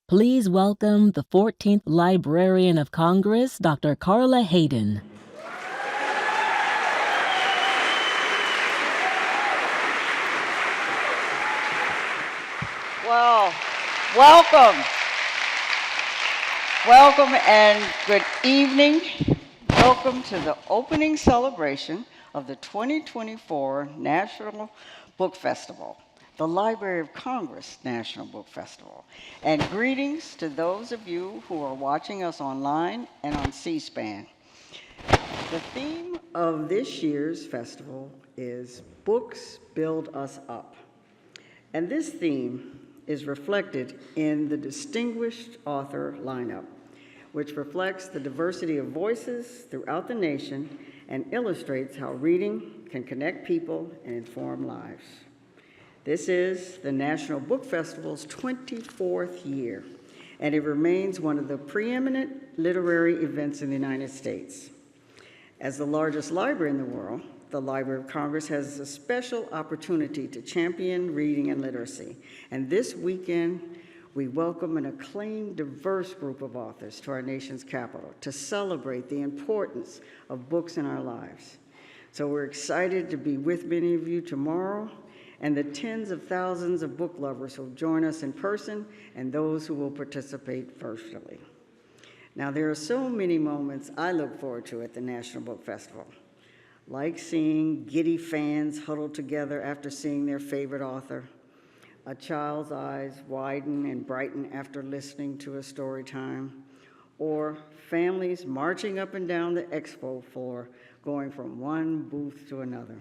Please welcome the 14th Librarian of Congress, Dr. Carla Hayden. Well, welcome. Welcome and good evening. Welcome to the opening celebration of the 2024 National Book Festival, the Library of Congress National Book Festival. And greetings to those of you who are watching us online and on C-SPAN. The theme of this year's festival is Books Build Us Up. And this theme is reflected in the distinguished author lineup, which reflects the diversity of voices throughout the nation and illustrates how reading can connect people and inform lives. This is the National Book Festival's 24th year, and it remains one of the preeminent literary events in the United States. As the largest library in the world, the Library of Congress has a special opportunity to champion reading and literacy. And this weekend, we welcome an acclaimed, diverse group of authors to our nation's capital to celebrate the importance of books in our lives. So we're excited to be with many of you tomorrow and the tens of thousands of book lovers who will join us in person and those who will participate virtually. Now, there are so many moments I look forward to at the National Book Festival, like seeing giddy fans huddled together after seeing their favorite author, a child's eyes widen and brighten after listening to a story time, or families marching up and down the expo floor, going from one booth to another.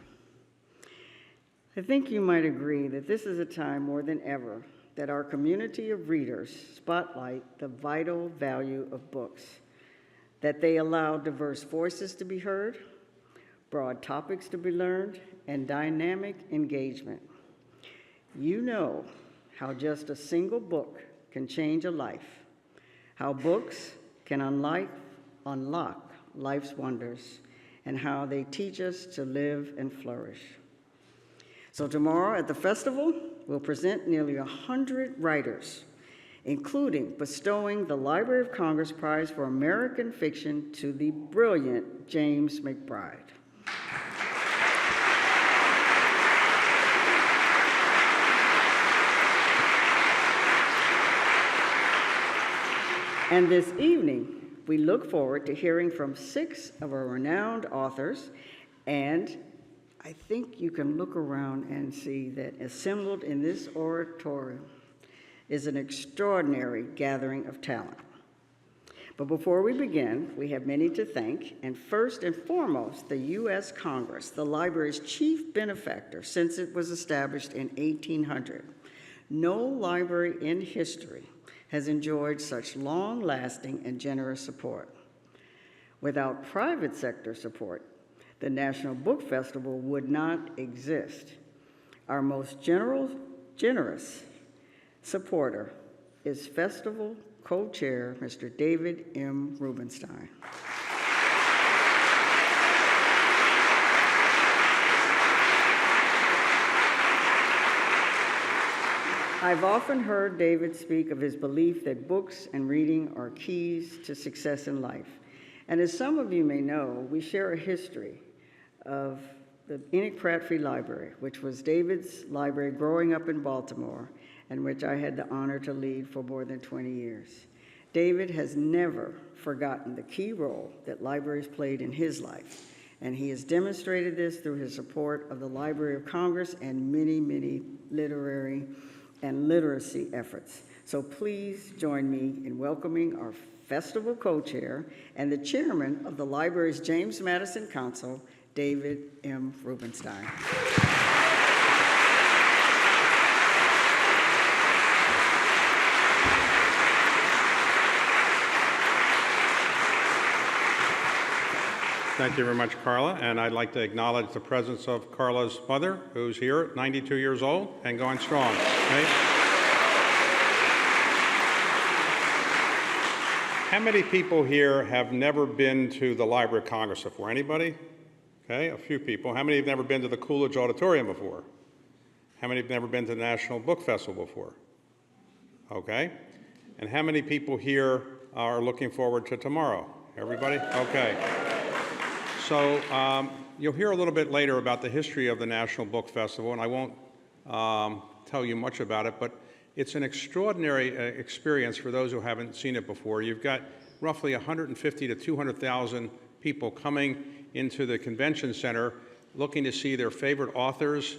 I think you might agree that this is a time more than ever that our community of readers spotlight the vital value of books, that they allow diverse voices to be heard, broad topics to be learned, and dynamic engagement. You know how just a single book can change a life, how books can unlock life's wonders, and how they teach us to live and flourish. So tomorrow at the festival, we'll present nearly 100 writers, including bestowing the Library of Congress Prize for American Fiction to the brilliant James McBride. And this evening, we look forward to hearing from 6 of our renowned authors, and I think you can look around and see that assembled in this auditorium is an extraordinary gathering of talent. But before we begin, we have many to thank, and first and foremost, the U.S. Congress, the library's chief benefactor since it was established in 1800. No library in history has enjoyed such long-lasting and generous support. Without private sector support, the National Book Festival would not exist. Our most generous supporter is festival co-chair, Mr. David M. Rubenstein. I've often heard David speak of his belief that books and reading are keys to success in life. And as some of you may know, we share a history of the Enoch Pratt Free Library, which was David's library growing up in Baltimore, and which I had the honor to lead for more than 20 years. David has never forgotten the key role that libraries played in his life, and he has demonstrated this through his support of the Library of Congress and many, many literary and literacy efforts. So please join me in welcoming our festival co-chair and the chairman of the library's James Madison Council, David M. Rubenstein. Thank you very much, Carla, and I'd like to acknowledge the presence of Carla's mother, who's here at 92 years old and going strong. Okay? How many people here have never been to the Library of Congress before? Anybody? Okay, a few people. How many have never been to the Coolidge Auditorium before? How many have never been to the National Book Festival before? Okay. And how many people here are looking forward to tomorrow? Everybody? Okay. So you'll hear a little bit later about the history of the National Book Festival, and I won't tell you much about it, but it's an extraordinary experience for those who haven't seen it before. You've got roughly 150 to 200,000 people coming into the convention center looking to see their favorite authors,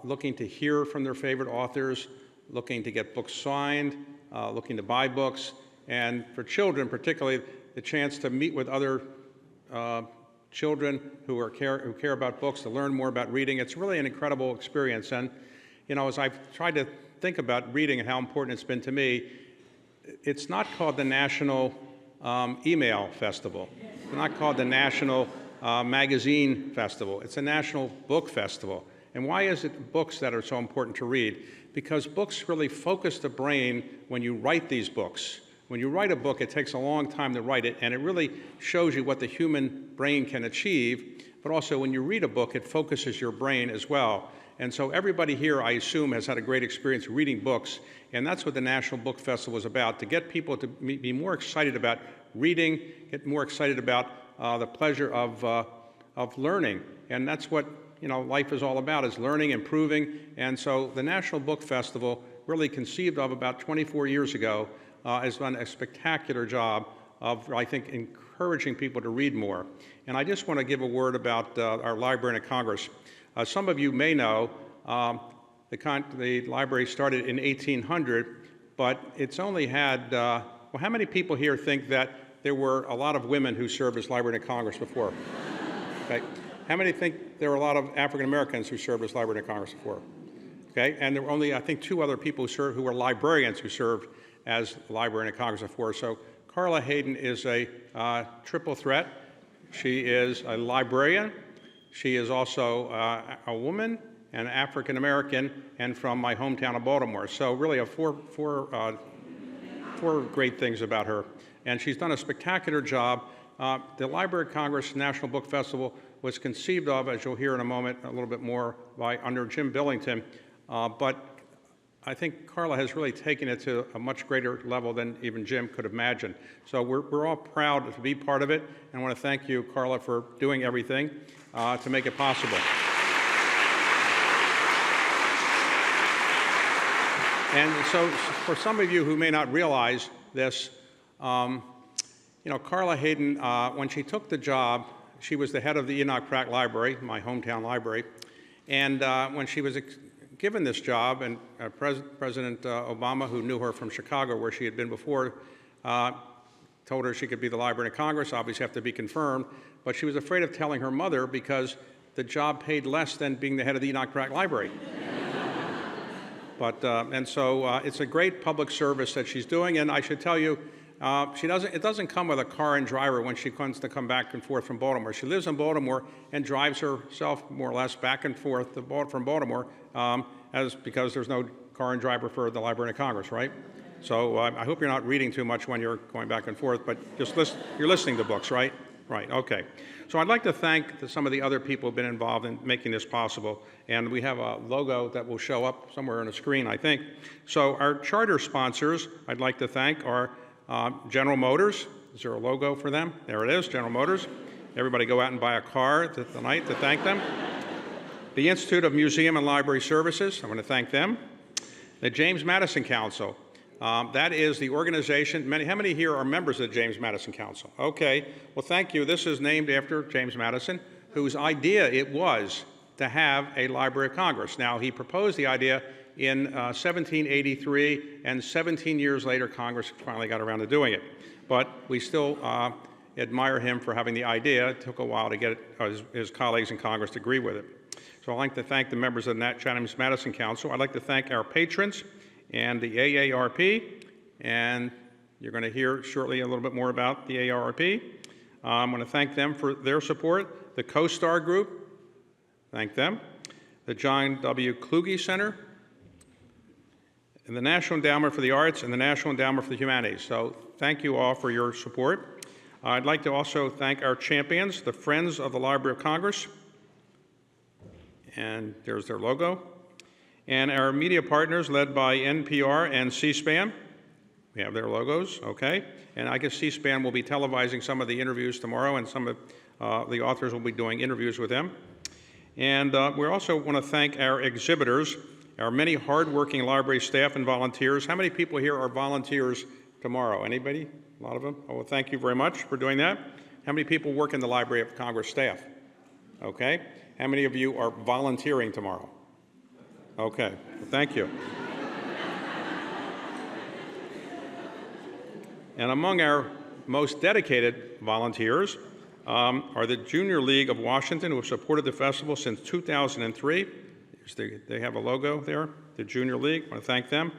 looking to hear from their favorite authors, looking to get books signed, looking to buy books, and for children particularly, the chance to meet with other children who care about books, to learn more about reading. It's really an incredible experience. And, you know, as I've tried to think about reading and how important it's been to me, it's not called the National Email Festival. It's not called the National Magazine Festival. It's a National Book Festival. And why is it books that are so important to read? Because books really focus the brain when you write these books. When you write a book, it takes a long time to write it, and it really shows you what the human brain can achieve. But also, when you read a book, it focuses your brain as well. And so everybody here, I assume, has had a great experience reading books, and that's what the National Book Festival is about, to get people to be more excited about reading, get more excited about the pleasure of learning. And that's what, you know, life is all about, is learning, improving. And so the National Book Festival, really conceived of about 24 years ago, has done a spectacular job of, I think, encouraging people to read more. And I just want to give a word about our Librarian of Congress. Some of you may know the library started in 1800, but it's only had, well, how many people here think that there were a lot of women who served as Librarian of Congress before? Okay. How many think there were a lot of African Americans who served as Librarian of Congress before? Okay. And there were only, I think, 2 other people who were librarians who served as Librarian of Congress before. So Carla Hayden is a triple threat. She is a librarian. She is also a woman, and African American, and from my hometown of Baltimore. So really, four great things about her. And she's done a spectacular job. The Library of Congress National Book Festival was conceived of, as you'll hear in a moment, a little bit more under Jim Billington. But I think Carla has really taken it to a much greater level than even Jim could imagine. So we're all proud to be part of it, and I want to thank you, Carla, for doing everything to make it possible. And so for some of you who may not realize this, you know, Carla Hayden, when she took the job, she was the head of the Enoch Pratt Library, my hometown library, and when she was given this job, and President Obama, who knew her from Chicago, where she had been before, told her she could be the Librarian of Congress, obviously have to be confirmed, but she was afraid of telling her mother because the job paid less than being the head of the Enoch Pratt Library. But, and so it's a great public service that she's doing, and I should tell you, it doesn't come with a car and driver when she comes to come back and forth from Baltimore. She lives in Baltimore and drives herself more or less back and forth from Baltimore because there's no car and driver for the Librarian of Congress, right? So I hope you're not reading too much when you're going back and forth, but just you're listening to books, right? Right, okay. So I'd like to thank some of the other people who have been involved in making this possible. And we have a logo that will show up somewhere on the screen, I think. So our charter sponsors, I'd like to thank, are General Motors. Is there a logo for them? There it is, General Motors. Everybody go out and buy a car tonight to thank them. The Institute of Museum and Library Services, I want to thank them. The James Madison Council. That is the organization. How many here are members of the James Madison Council? Okay, well, thank you. This is named after James Madison, whose idea it was to have a Library of Congress. Now, he proposed the idea in 1783, and 17 years later, Congress finally got around to doing it. But we still admire him for having the idea. It took a while to get his colleagues in Congress to agree with it. So I'd like to thank the members of the James Madison Council. I'd like to thank our patrons and the AARP, and you're going to hear shortly a little bit more about the AARP. I'm going to thank them for their support. The CoStar Group, thank them. The John W. Kluge Center, and the National Endowment for the Arts, and the National Endowment for the Humanities. So thank you all for your support. I'd like to also thank our champions, the Friends of the Library of Congress, and there's their logo, and our media partners led by NPR and C-SPAN. We have their logos, okay? And I guess C-SPAN will be televising some of the interviews tomorrow, and some of the authors will be doing interviews with them. And we also want to thank our exhibitors, our many hardworking library staff and volunteers. How many people here are volunteers tomorrow? Anybody? A lot of them? Oh, well, thank you very much for doing that. How many people work in the Library of Congress staff? Okay. How many of you are volunteering tomorrow? Okay, well, thank you. And among our most dedicated volunteers are the Junior League of Washington, who have supported the festival since 2003. They have a logo there, the Junior League. I want to thank them.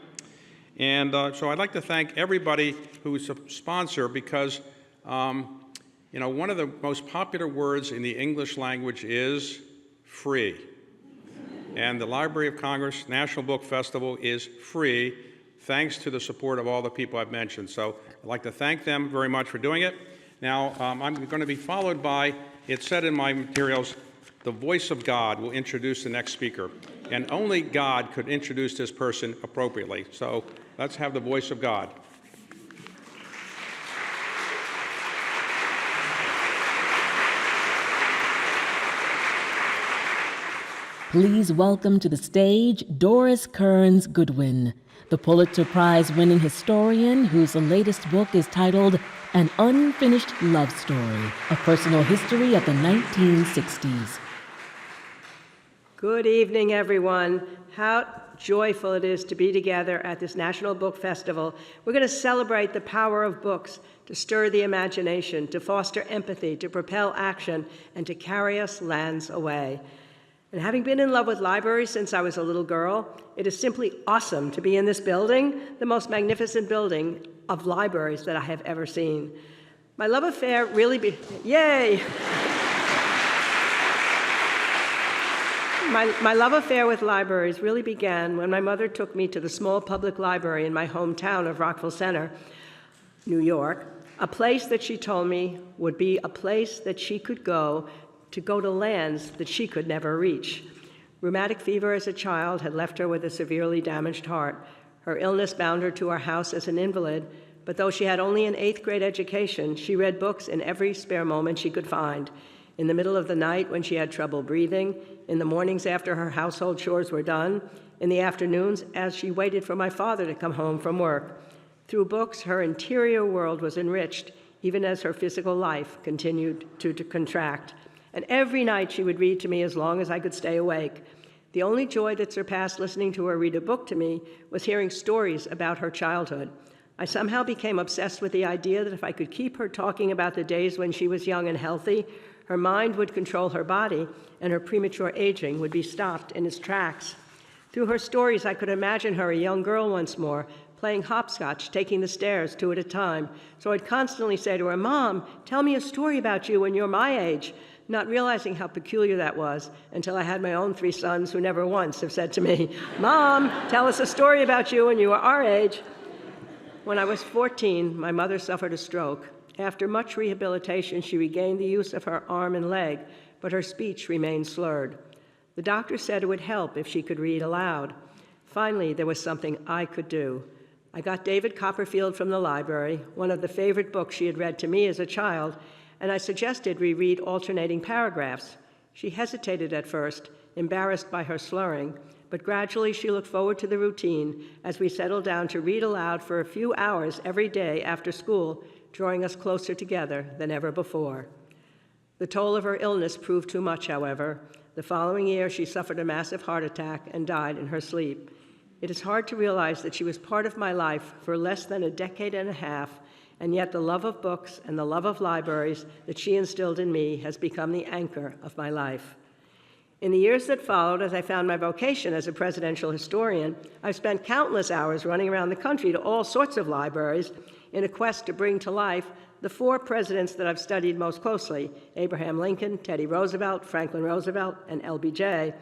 And so I'd like to thank everybody who is a sponsor, because you know, one of the most popular words in the English language is free. And the Library of Congress National Book Festival is free, thanks to the support of all the people I've mentioned. So I'd like to thank them very much for doing it. Now, I'm going to be followed by, it said in my materials, the voice of God will introduce the next speaker. And only God could introduce this person appropriately. So let's have the voice of God. Please welcome to the stage Doris Kearns Goodwin, the Pulitzer Prize-winning historian whose latest book is titled An Unfinished Love Story, a personal history of the 1960s. Good evening, everyone. How joyful it is to be together at this National Book Festival. We're going to celebrate the power of books to stir the imagination, to foster empathy, to propel action, and to carry us lands away. And having been in love with libraries since I was a little girl, it is simply awesome to be in this building, the most magnificent building of libraries that I have ever seen. My love affair really Yay! My love affair with libraries really began when my mother took me to the small public library in my hometown of Rockville Centre, New York, a place that she told me would be a place that she could go to lands that she could never reach. Rheumatic fever as a child had left her with a severely damaged heart. Her illness bound her to our house as an invalid, but though she had only an 8th grade education, she read books in every spare moment she could find. In the middle of the night when she had trouble breathing, in the mornings after her household chores were done, in the afternoons as she waited for my father to come home from work. Through books, her interior world was enriched, even as her physical life continued to contract. And every night she would read to me as long as I could stay awake. The only joy that surpassed listening to her read a book to me was hearing stories about her childhood. I somehow became obsessed with the idea that if I could keep her talking about the days when she was young and healthy, her mind would control her body and her premature aging would be stopped in its tracks. Through her stories, I could imagine her a young girl once more, playing hopscotch, taking the stairs 2 at a time. So I'd constantly say to her, "Mom, tell me a story about you when you're my age," not realizing how peculiar that was until I had my own 3 sons who never once have said to me, "Mom, tell us a story about you when you were our age." When I was 14, my mother suffered a stroke. After much rehabilitation, she regained the use of her arm and leg, but her speech remained slurred. The doctor said it would help if she could read aloud. Finally, there was something I could do. I got David Copperfield from the library, one of the favorite books she had read to me as a child, and I suggested we read alternating paragraphs. She hesitated at first, embarrassed by her slurring, but gradually she looked forward to the routine as we settled down to read aloud for a few hours every day after school, drawing us closer together than ever before. The toll of her illness proved too much, however. The following year, she suffered a massive heart attack and died in her sleep. It is hard to realize that she was part of my life for less than a decade and a half, and yet the love of books and the love of libraries that she instilled in me has become the anchor of my life. In the years that followed, as I found my vocation as a presidential historian, I've spent countless hours running around the country to all sorts of libraries in a quest to bring to life the 4 presidents that I've studied most closely: Abraham Lincoln, Teddy Roosevelt, Franklin Roosevelt, and LBJ.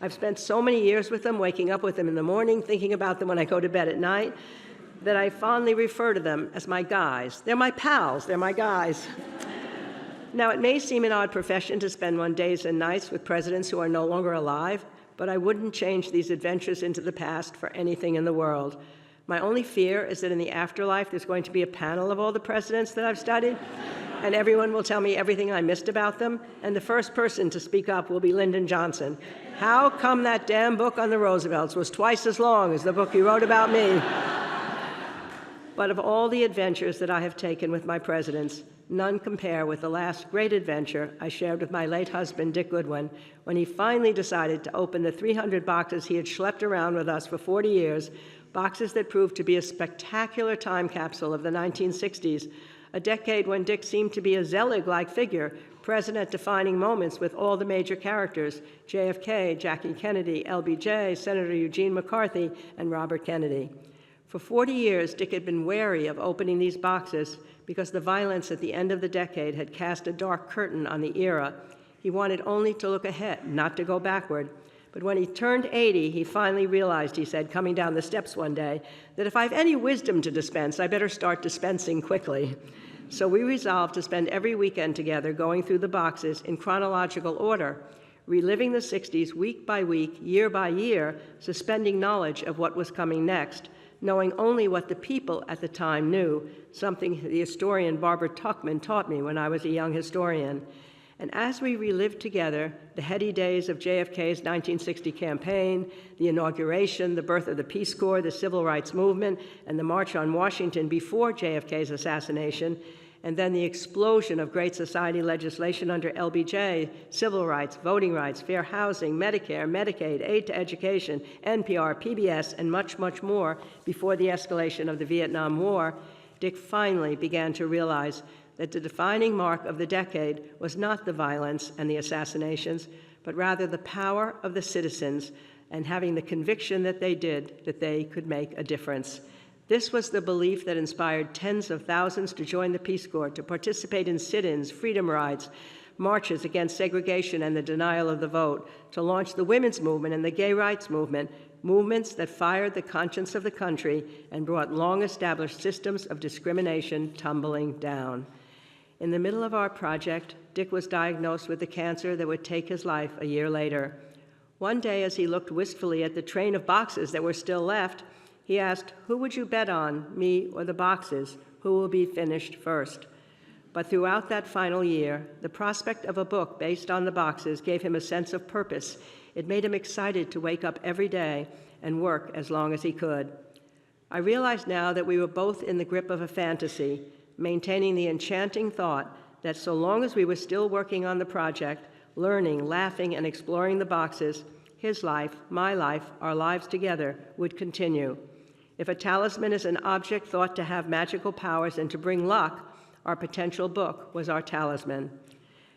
I've spent so many years with them, waking up with them in the morning, thinking about them when I go to bed at night, that I fondly refer to them as my guys. They're my pals, they're my guys. Now, it may seem an odd profession to spend one's days and nights with presidents who are no longer alive, but I wouldn't change these adventures into the past for anything in the world. My only fear is that in the afterlife, there's going to be a panel of all the presidents that I've studied, and everyone will tell me everything I missed about them, and the first person to speak up will be Lyndon Johnson. How come that damn book on the Roosevelts was twice as long as the book you wrote about me? But of all the adventures that I have taken with my presidents, none compare with the last great adventure I shared with my late husband, Dick Goodwin, when he finally decided to open the 300 boxes he had schlepped around with us for 40 years, boxes that proved to be a spectacular time capsule of the 1960s, a decade when Dick seemed to be a Zelig-like figure, present at defining moments with all the major characters, JFK, Jackie Kennedy, LBJ, Senator Eugene McCarthy, and Robert Kennedy. For 40 years, Dick had been wary of opening these boxes because the violence at the end of the decade had cast a dark curtain on the era. He wanted only to look ahead, not to go backward. But when he turned 80, he finally realized, he said, coming down the steps one day, that if I've any wisdom to dispense, I better start dispensing quickly. So we resolved to spend every weekend together going through the boxes in chronological order, reliving the 60s week by week, year by year, suspending knowledge of what was coming next, knowing only what the people at the time knew, something the historian Barbara Tuchman taught me when I was a young historian. And as we relived together the heady days of JFK's 1960 campaign, the inauguration, the birth of the Peace Corps, the Civil Rights Movement, and the March on Washington before JFK's assassination, and then the explosion of Great Society legislation under LBJ, civil rights, voting rights, fair housing, Medicare, Medicaid, aid to education, NPR, PBS, and much, much more before the escalation of the Vietnam War, Dick finally began to realize that the defining mark of the decade was not the violence and the assassinations, but rather the power of the citizens and having the conviction that they could make a difference. This was the belief that inspired tens of thousands to join the Peace Corps, to participate in sit-ins, freedom rides, marches against segregation and the denial of the vote, to launch the women's movement and the gay rights movement, movements that fired the conscience of the country and brought long-established systems of discrimination tumbling down. In the middle of our project, Dick was diagnosed with a cancer that would take his life a year later. One day, as he looked wistfully at the train of boxes that were still left, he asked, "Who would you bet on, me or the boxes? Who will be finished first?" But throughout that final year, the prospect of a book based on the boxes gave him a sense of purpose. It made him excited to wake up every day and work as long as he could. I realize now that we were both in the grip of a fantasy, maintaining the enchanting thought that so long as we were still working on the project, learning, laughing, and exploring the boxes, his life, my life, our lives together would continue. If a talisman is an object thought to have magical powers and to bring luck, our potential book was our talisman.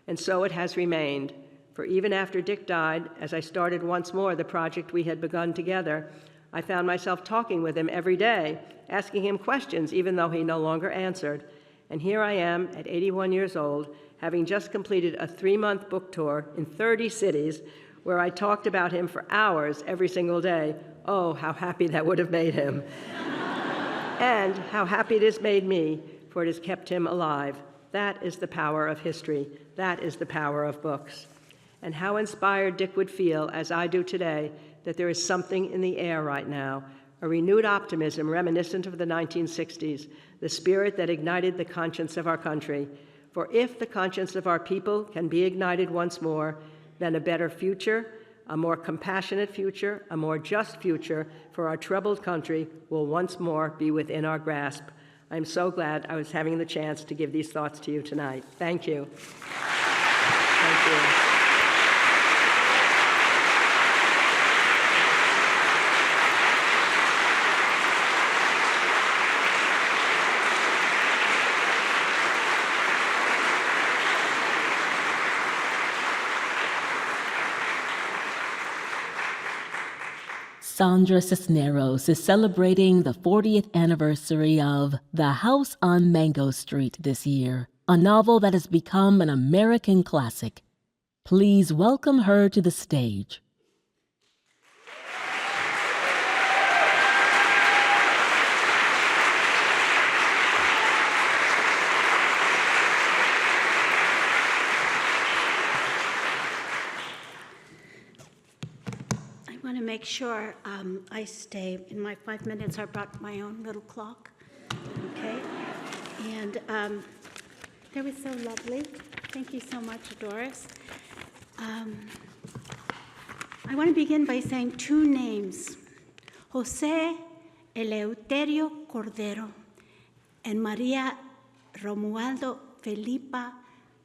And so it has remained. For even after Dick died, as I started once more the project we had begun together, I found myself talking with him every day, asking him questions even though he no longer answered. And here I am at 81 years old, having just completed a 3-month book tour in 30 cities where I talked about him for hours every single day. Oh, how happy that would have made him. And how happy it has made me, for it has kept him alive. That is the power of history. That is the power of books. And how inspired Dick would feel, as I do today, that there is something in the air right now, a renewed optimism reminiscent of the 1960s, the spirit that ignited the conscience of our country. For if the conscience of our people can be ignited once more, then a better future, a more compassionate future, a more just future for our troubled country will once more be within our grasp. I'm so glad I was having the chance to give these thoughts to you tonight. Thank you. Thank you. Sandra Cisneros is celebrating the 40th anniversary of The House on Mango Street this year, a novel that has become an American classic. Please welcome her to the stage. I want to make make sure I stay. In my 5 minutes, I brought my own little clock. Okay? And that was so lovely. Thank you so much, Doris. I want to begin by saying two names, José Eleuterio Cordero and Maria Romualdo Felipa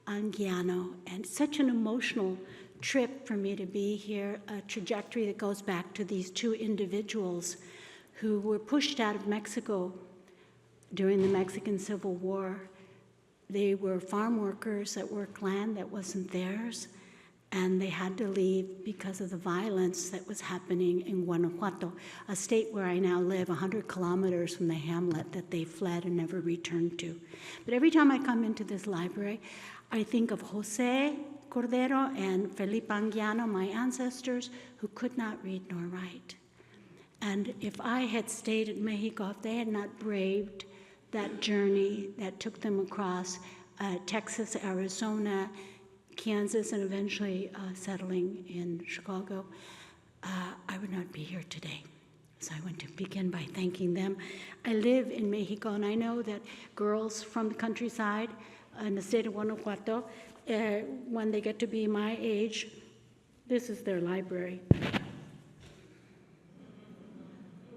Anguiano. And such an emotional trip for me to be here, a trajectory that goes back to these two individuals who were pushed out of Mexico during the Mexican Civil War. They were farm workers that worked land that wasn't theirs, and they had to leave because of the violence that was happening in Guanajuato, a state where I now live, 100 kilometers from the hamlet that they fled and never returned to. But every time I come into this library, I think of José Cordero and Felipe Anguiano, my ancestors, who could not read nor write. And if I had stayed in Mexico, if they had not braved that journey that took them across Texas, Arizona, Kansas, and eventually settling in Chicago, I would not be here today. So I want to begin by thanking them. I live in Mexico, and I know that girls from the countryside in the state of Guanajuato, when they get to be my age, this is their library.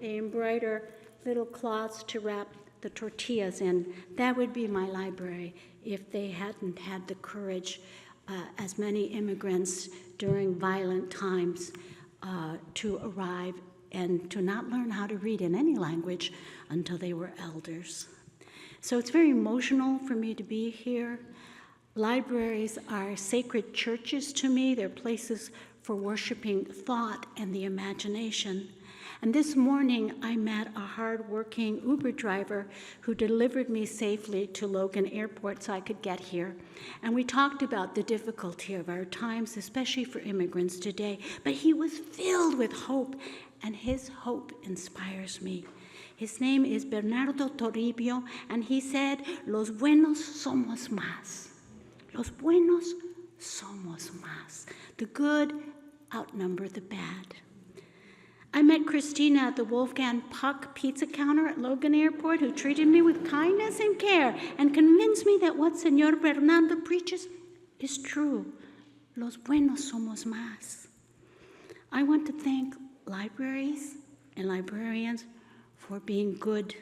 They embroider little cloths to wrap the tortillas in. That would be my library if they hadn't had the courage, as many immigrants during violent times, to arrive and to not learn how to read in any language until they were elders. So it's very emotional for me to be here. Libraries are sacred churches to me. They're places for worshiping thought and the imagination. And this morning, I met a hard-working Uber driver who delivered me safely to Logan Airport so I could get here. And we talked about the difficulty of our times, especially for immigrants today. But he was filled with hope, and his hope inspires me. His name is Bernardo Toribio, and he said, "Los buenos somos más. Los buenos somos más." The good outnumber the bad. I met Christina at the Wolfgang Puck pizza counter at Logan Airport, who treated me with kindness and care and convinced me that what Senor Bernardo preaches is true. Los buenos somos más. I want to thank libraries and librarians for being good.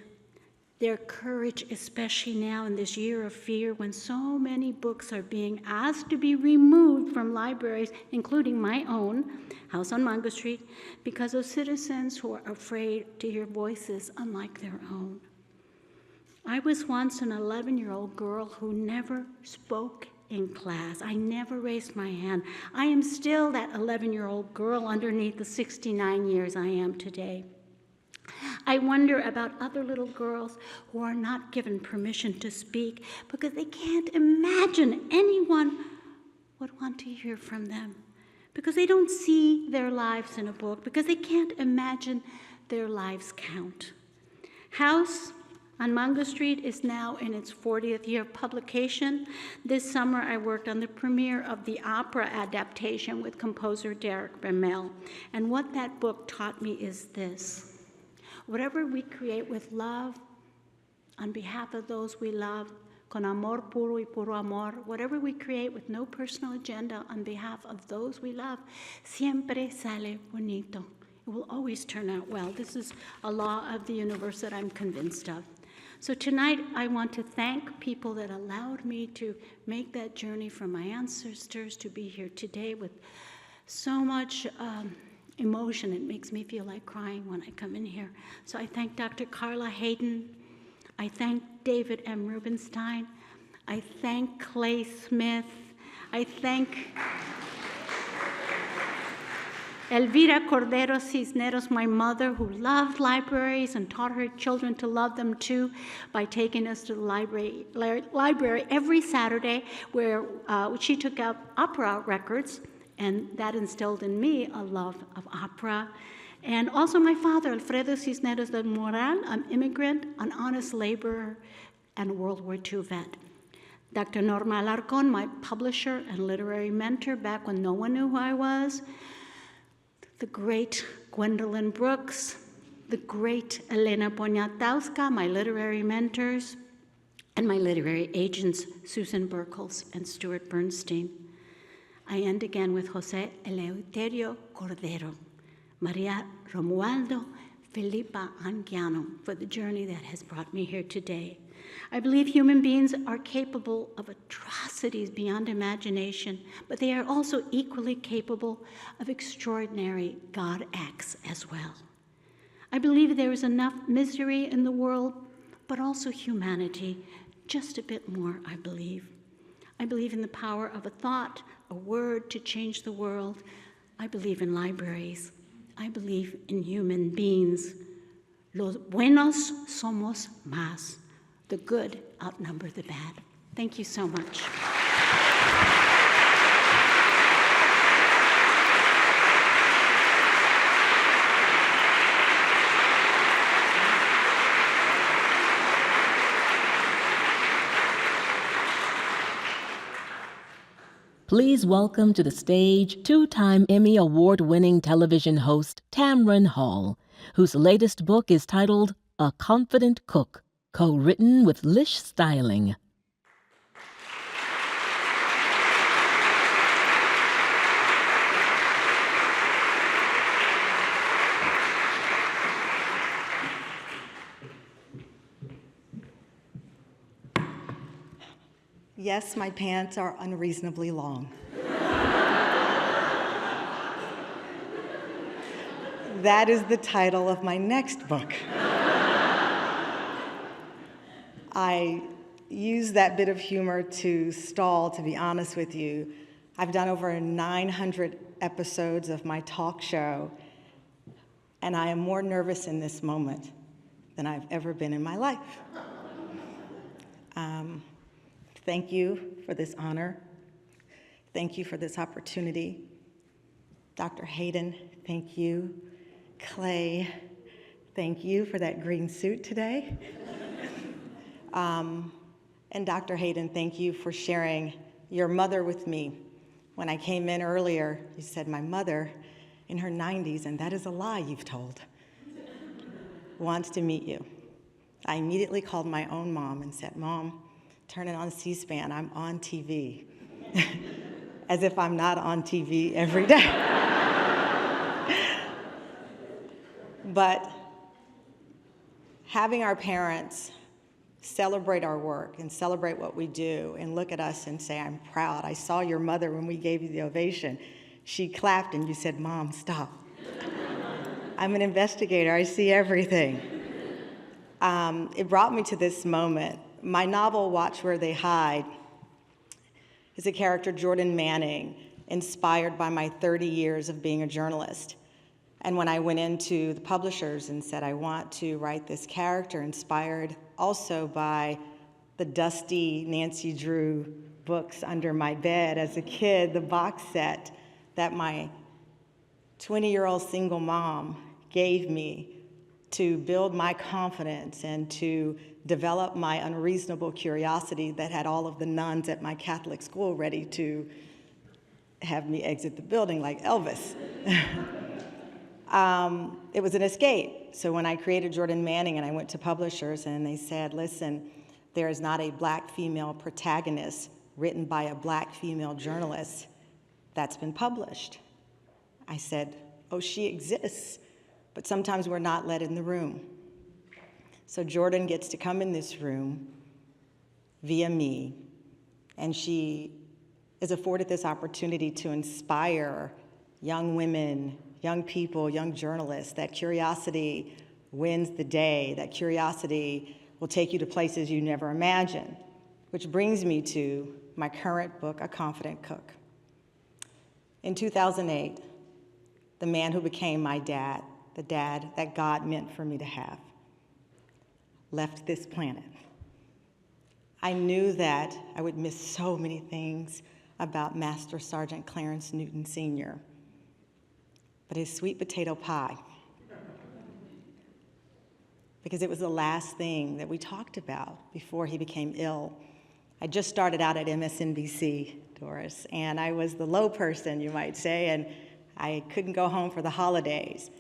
Their courage, especially now in this year of fear when so many books are being asked to be removed from libraries, including my own, House on Mango Street, because of citizens who are afraid to hear voices unlike their own. I was once an 11-year-old girl who never spoke in class. I never raised my hand. I am still that 11-year-old girl underneath the 69 years I am today. I wonder about other little girls who are not given permission to speak because they can't imagine anyone would want to hear from them, because they don't see their lives in a book, because they can't imagine their lives count. House on Mango Street is now in its 40th year of publication. This summer, I worked on the premiere of the opera adaptation with composer Derek Bramell. And what that book taught me is this: whatever we create with love, on behalf of those we love, con amor puro y puro amor, whatever we create with no personal agenda on behalf of those we love, siempre sale bonito. It will always turn out well. This is a law of the universe that I'm convinced of. So tonight, I want to thank people that allowed me to make that journey from my ancestors to be here today with so much emotion. It makes me feel like crying when I come in here. So I thank Dr. Carla Hayden. I thank David M. Rubenstein. I thank Clay Smith. I thank Elvira Cordero Cisneros, my mother, who loved libraries and taught her children to love them too by taking us to the library every Saturday, where she took out opera records, and that instilled in me a love of opera. And also my father, Alfredo Cisneros del Moral, an immigrant, an honest laborer, and a World War II vet. Dr. Norma Alarcón, my publisher and literary mentor back when no one knew who I was. The great Gwendolyn Brooks, the great Elena Poniatowska, my literary mentors, and my literary agents, Susan Burkles and Stuart Bernstein. I end again with Jose Eleuterio Cordero, Maria Romualdo, Felipa Anguiano, for the journey that has brought me here today. I believe human beings are capable of atrocities beyond imagination, but they are also equally capable of extraordinary God acts as well. I believe there is enough misery in the world, but also humanity, just a bit more, I believe. I believe in the power of a thought, a word to change the world. I believe in libraries. I believe in human beings. Los buenos somos más. The good outnumber the bad. Thank you so much. Please welcome to the stage two-time Emmy Award-winning television host Tamron Hall, whose latest book is titled A Confident Cook, co-written with Lish Styling. Yes, my pants are unreasonably long. That is the title of my next book. I use that bit of humor to stall, to be honest with you. I've done over 900 episodes of my talk show, and I am more nervous in this moment than I've ever been in my life. Thank you for this honor. Thank you for this opportunity. Dr. Hayden, thank you. Clay, thank you for that green suit today. And Dr. Hayden, thank you for sharing your mother with me. When I came in earlier, you said my mother in her 90s, and that is a lie you've told, wants to meet you. I immediately called my own mom and said, Mom, turn it on C-SPAN, I'm on TV. As if I'm not on TV every day. But having our parents celebrate our work and celebrate what we do and look at us and say, I'm proud. I saw your mother when we gave you the ovation. She clapped and you said, Mom, stop. I'm an investigator, I see everything. It brought me to this moment. My novel, Watch Where They Hide, is a character, Jordan Manning, inspired by my 30 years of being a journalist. And when I went into the publishers and said, I want to write this character, inspired also by the dusty Nancy Drew books under my bed as a kid, the box set that my 20-year-old single mom gave me to build my confidence and to develop my unreasonable curiosity that had all of the nuns at my Catholic school ready to have me exit the building like Elvis. It was an escape. So when I created Jordan Manning and I went to publishers and they said, listen, there is not a black female protagonist written by a black female journalist that's been published. I said, oh, she exists, but sometimes we're not let in the room. So Jordan gets to come in this room via me, and she is afforded this opportunity to inspire young women, young people, young journalists, that curiosity wins the day, that curiosity will take you to places you never imagined, which brings me to my current book, A Confident Cook. In 2008, the man who became my dad, the dad that God meant for me to have, left this planet. I knew that I would miss so many things about Master Sergeant Clarence Newton Sr., but his sweet potato pie, because it was the last thing that we talked about before he became ill. I just started out at MSNBC, Doris, and I was the low person, you might say, and I couldn't go home for the holidays.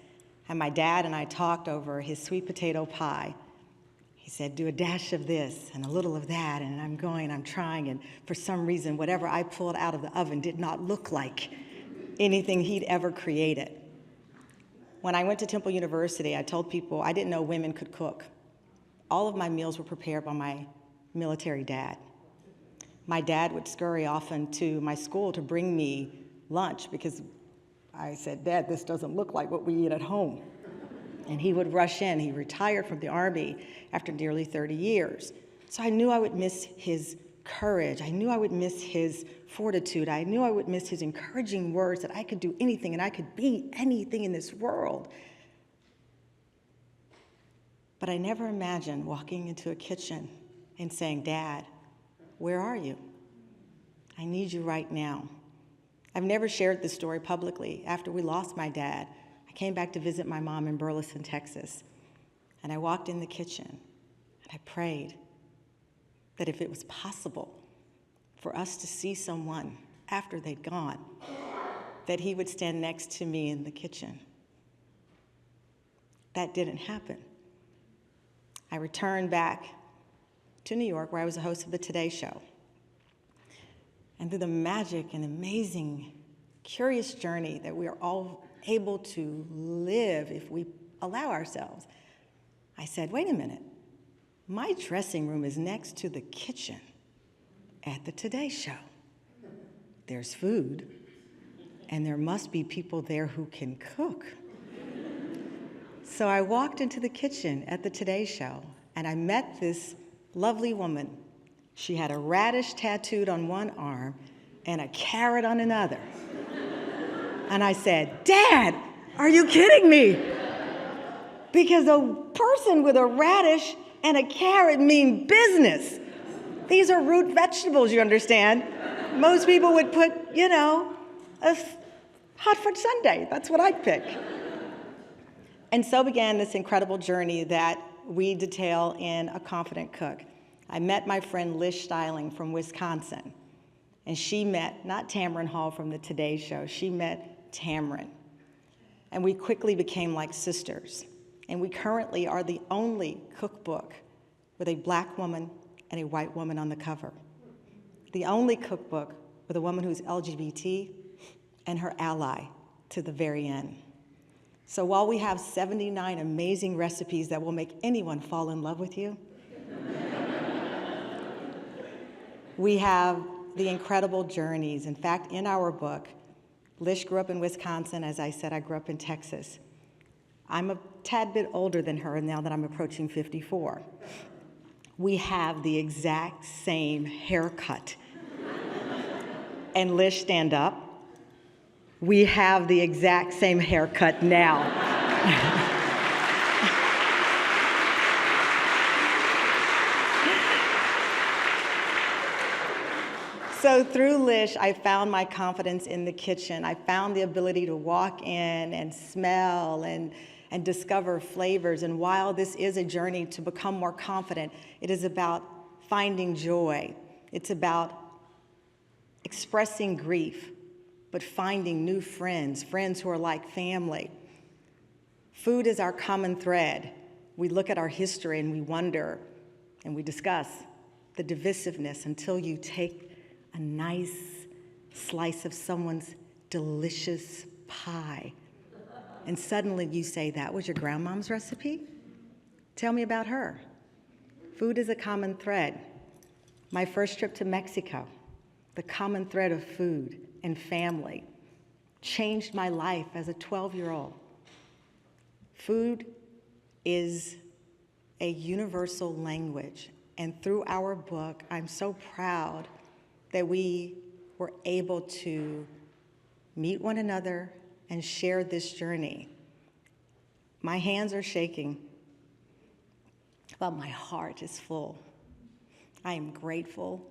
And my dad and I talked over his sweet potato pie. He said, do a dash of this and a little of that, and I'm trying, and for some reason, whatever I pulled out of the oven did not look like anything he'd ever created. When I went to Temple University, I told people I didn't know women could cook. All of my meals were prepared by my military dad. My dad would scurry often to my school to bring me lunch because I said, Dad, this doesn't look like what we eat at home. And he would rush in. He retired from the Army after nearly 30 years. So I knew I would miss his courage. I knew I would miss his fortitude. I knew I would miss his encouraging words that I could do anything and I could be anything in this world. But I never imagined walking into a kitchen and saying, Dad, where are you? I need you right now. I've never shared this story publicly. After we lost my dad, I came back to visit my mom in Burleson, Texas. And I walked in the kitchen and I prayed that if it was possible for us to see someone after they'd gone, that he would stand next to me in the kitchen. That didn't happen. I returned back to New York, where I was the host of the Today Show. And through the magic and amazing, curious journey that we are all able to live if we allow ourselves, I said, wait a minute, my dressing room is next to the kitchen at the Today Show. There's food, and there must be people there who can cook. So I walked into the kitchen at the Today Show, and I met this lovely woman. She had a radish tattooed on one arm and a carrot on another. And I said, Dad, are you kidding me? Because a person with a radish and a carrot mean business. These are root vegetables, you understand? Most people would put, a hot fudge sundae. That's what I'd pick. And so began this incredible journey that we detail in A Confident Cook. I met my friend Liz Stiling from Wisconsin, and she met, not Tamron Hall from the Today Show, she met Tamron. And we quickly became like sisters. And we currently are the only cookbook with a Black woman and a white woman on the cover. The only cookbook with a woman who's LGBT and her ally to the very end. So while we have 79 amazing recipes that will make anyone fall in love with you, we have the incredible journeys. In fact, in our book, Lish grew up in Wisconsin. As I said, I grew up in Texas. I'm a tad bit older than her now that I'm approaching 54. We have the exact same haircut. And Lish, stand up. We have the exact same haircut now. So through Lish, I found my confidence in the kitchen. I found the ability to walk in and smell and discover flavors. And while this is a journey to become more confident, it is about finding joy. It's about expressing grief, but finding new friends, friends who are like family. Food is our common thread. We look at our history and we wonder and we discuss the divisiveness until you take a nice slice of someone's delicious pie. And suddenly you say, that was your grandmom's recipe? Tell me about her. Food is a common thread. My first trip to Mexico, the common thread of food and family, changed my life as a 12-year-old. Food is a universal language. And through our book, I'm so proud that we were able to meet one another and share this journey. My hands are shaking, but my heart is full. I am grateful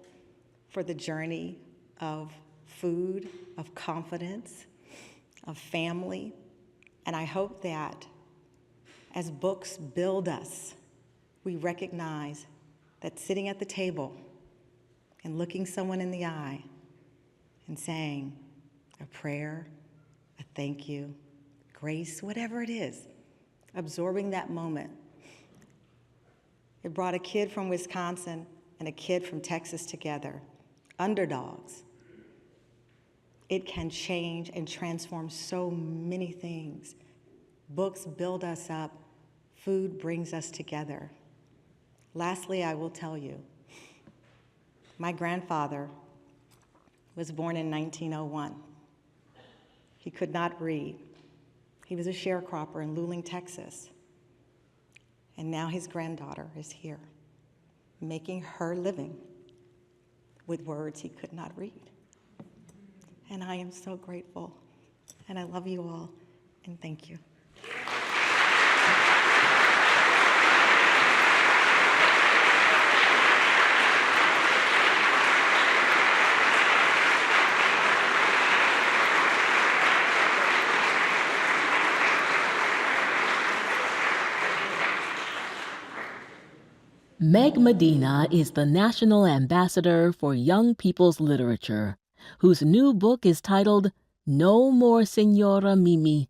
for the journey of food, of confidence, of family, and I hope that as books build us, we recognize that sitting at the table and looking someone in the eye and saying a prayer, a thank you, grace, whatever it is, absorbing that moment. It brought a kid from Wisconsin and a kid from Texas together, underdogs. It can change and transform so many things. Books build us up. Food brings us together. Lastly, I will tell you, my grandfather was born in 1901. He could not read. He was a sharecropper in Luling, Texas. And now his granddaughter is here, making her living with words he could not read. And I am so grateful, and I love you all, and thank you. Meg Medina is the National Ambassador for Young People's Literature, whose new book is titled No More Senora Mimi.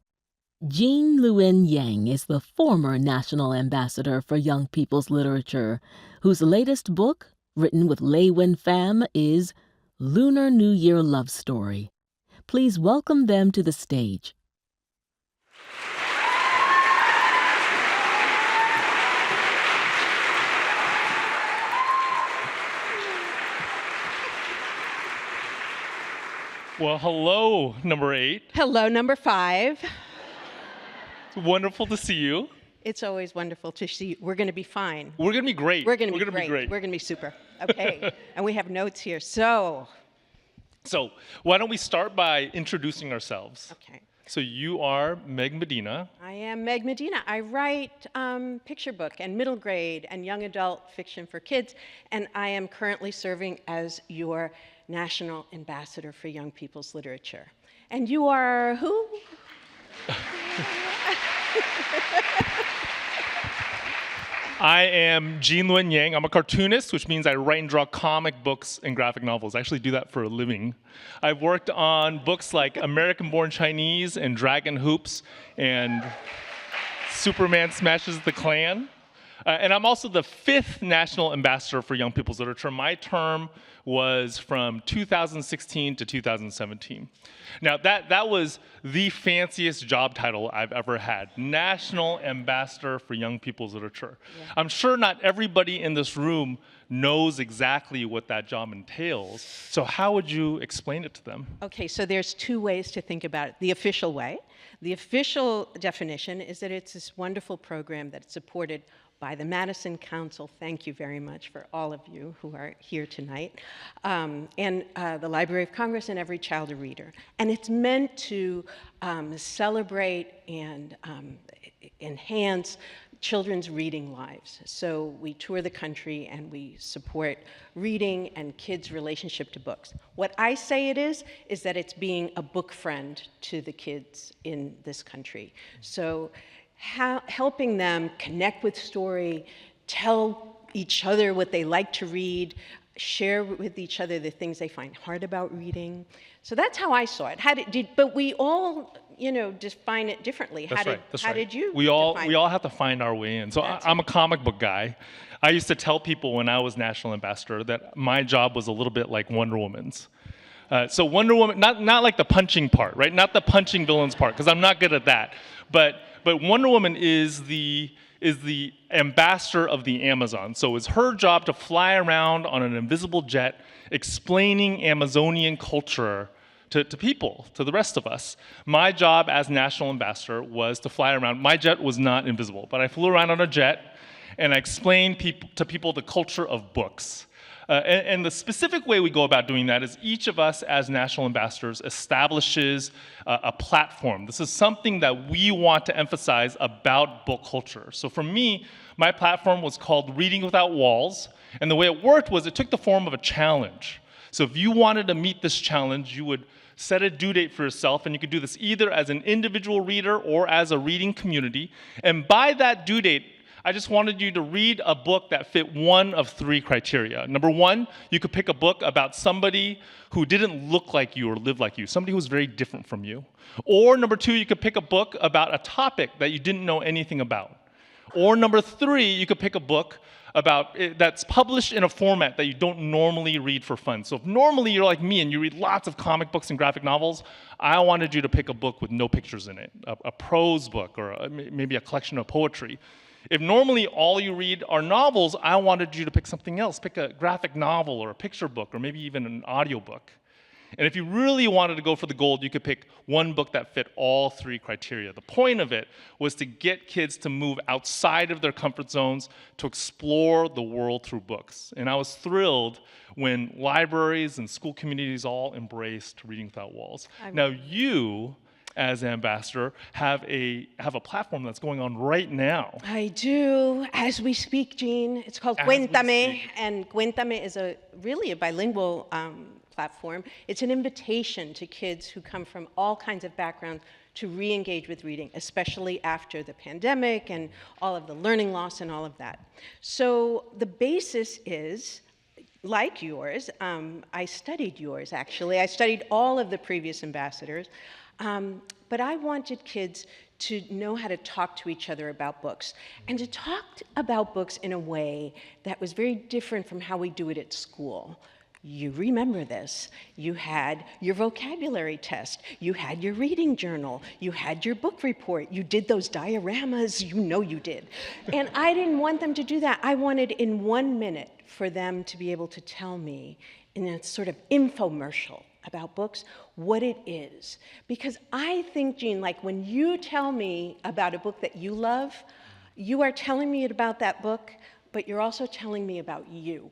Jean Luen Yang is the former National Ambassador for Young People's Literature, whose latest book, written with Lei Wen Pham, is Lunar New Year Love Story. Please welcome them to the stage. Well, hello, number 8. Hello, number 5. It's wonderful to see you. It's always wonderful to see you. We're going to be fine. We're going to be great. We're going to be gonna great. We're going to be super. Okay. And we have notes here. So, why don't we start by introducing ourselves? okay. So you are Meg Medina. I am Meg Medina. I write picture book and middle grade and young adult fiction for kids, and I am currently serving as your National Ambassador for Young People's Literature. And you are who? I am Jean Luen Yang. I'm a cartoonist, which means I write and draw comic books and graphic novels. I actually do that for a living. I've worked on books like American Born Chinese and Dragon Hoops and Superman Smashes the Klan. And I'm also the 5th National Ambassador for Young People's Literature. My term was from 2016 to 2017. Now, that was the fanciest job title I've ever had, National Ambassador for Young People's Literature. Yeah. I'm sure not everybody in this room knows exactly what that job entails. So how would you explain it to them? Okay, so there's 2 ways to think about it. The official way. The official definition is that it's this wonderful program that's supported by the Madison Council. Thank you very much for all of you who are here tonight. And the Library of Congress and Every Child a Reader. And it's meant to celebrate and enhance children's reading lives. So we tour the country and we support reading and kids' relationship to books. What I say it is that it's being a book friend to the kids in this country. So helping them connect with story, tell each other what they like to read, share with each other the things they find hard about reading. So that's how I saw it. But we all, define it differently. That's right. How did you? We all have to find our way in. So I'm a comic book guy. I used to tell people when I was National Ambassador that my job was a little bit like Wonder Woman's. So Wonder Woman, not like the punching part, right? Not the punching villains part, because I'm not good at that. But Wonder Woman is the ambassador of the Amazon. So it's her job to fly around on an invisible jet explaining Amazonian culture to people, to the rest of us. My job as National Ambassador was to fly around. My jet was not invisible, but I flew around on a jet and I explained to people the culture of books. And the specific way we go about doing that is each of us as national ambassadors establishes a platform. This is something that we want to emphasize about book culture. So for me, my platform was called Reading Without Walls. And the way it worked was it took the form of a challenge. So if you wanted to meet this challenge, you would set a due date for yourself, and you could do this either as an individual reader or as a reading community. And by that due date, I just wanted you to read a book that fit one of three criteria. Number one, you could pick a book about somebody who didn't look like you or live like you, somebody who was very different from you. Or number two, you could pick a book about a topic that you didn't know anything about. Or number three, you could pick a book that's published in a format that you don't normally read for fun. So if normally you're like me and you read lots of comic books and graphic novels, I wanted you to pick a book with no pictures in it, a prose book or maybe a collection of poetry. If normally all you read are novels, I wanted you to pick something else. Pick a graphic novel or a picture book or maybe even an audiobook. And if you really wanted to go for the gold, you could pick one book that fit all three criteria. The point of it was to get kids to move outside of their comfort zones, to explore the world through books. And I was thrilled when libraries and school communities all embraced Reading Without Walls. Now you, as ambassador, have a platform that's going on right now. I do, as we speak, Jean. It's called Cuéntame, and Cuéntame is really a bilingual platform. It's an invitation to kids who come from all kinds of backgrounds to re-engage with reading, especially after the pandemic and all of the learning loss and all of that. So the basis is, like yours, I studied yours actually. I studied all of the previous ambassadors, but I wanted kids to know how to talk to each other about books, and to talk about books in a way that was very different from how we do it at school. You remember this. You had your vocabulary test. You had your reading journal. You had your book report. You did those dioramas. You know you did. And I didn't want them to do that. I wanted in 1 minute for them to be able to tell me in a sort of infomercial about books what it is. Because I think, Jean, like when you tell me about a book that you love, you are telling me about that book, but you're also telling me about you.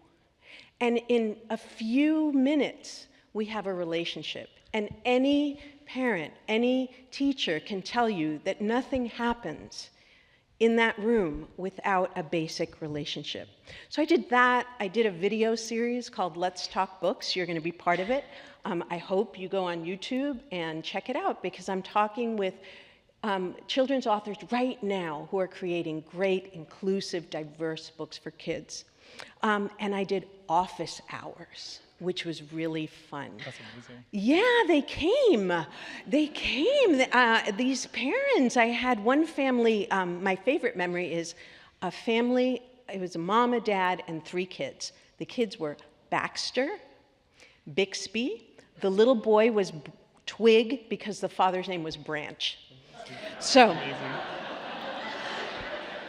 And in a few minutes, we have a relationship. And any parent, any teacher can tell you that nothing happens in that room without a basic relationship. So I did that. I did a video series called Let's Talk Books. You're going to be part of it. I hope you go on YouTube and check it out, because I'm talking with children's authors right now who are creating great, inclusive, diverse books for kids. And I did office hours, which was really fun. That's amazing. Yeah, they came. They came. These parents, I had one family, my favorite memory is a family, it was a mom, a dad, and 3 kids. The kids were Baxter, Bixby, the little boy was Twig because the father's name was Branch. So,